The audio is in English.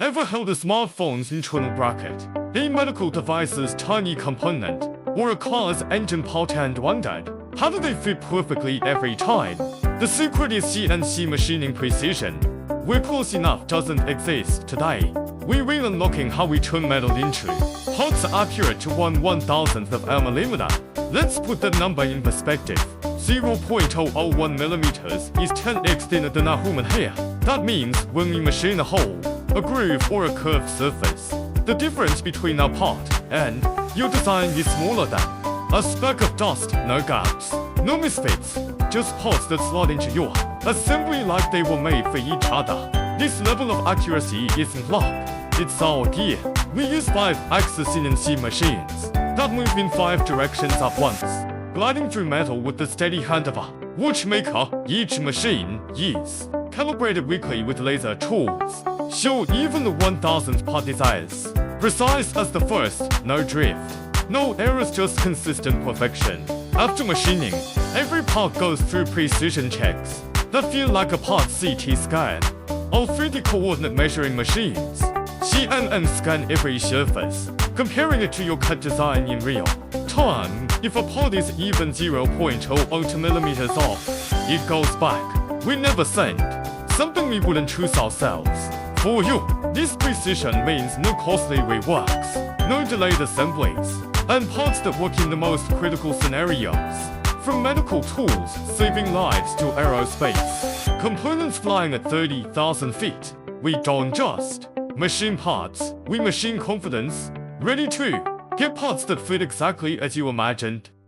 Ever held a smartphone's internal bracket, a medical device's tiny component, or a car's engine part and wondered, how do they fit perfectly every time? The secret is CNC machining precision. Where close enough doesn't exist today. We will unlocking how we turn metal into parts accurate to 1/1000th of a millimeter. Let's put that number in perspective. 0.001 millimeters is 10x thinner than a human hair. That means when we machine a hole, a groove or a curved surface, the difference between our part and your design is smaller than a speck of dust. No gaps, no misfits, just parts that slot into your assembly like they were made for each other. This level of accuracy isn't luck, it's our gear. We use 5-axis CNC machines that move in 5 directions at once, gliding through metal with the steady hand of a watchmaker. Each machine is calibrated weekly with laser tools, show even the 1000th part is precise as the first. No drift, no errors, just consistent perfection. After machining, every part goes through precision checks that feel like a part CT scan. All 3D coordinate measuring machines CNN scan every surface, comparing it to your cut design in real time. If a part is even 0.002 millimeters off, it goes back. We never send something we wouldn't choose ourselves for you. This precision means no costly reworks, no delayed assemblies, and parts that work in the most critical scenarios. From medical tools saving lives to aerospace components flying at 30,000 feet, we don't just machine parts, we machine confidence, ready to get parts that fit exactly as you imagined.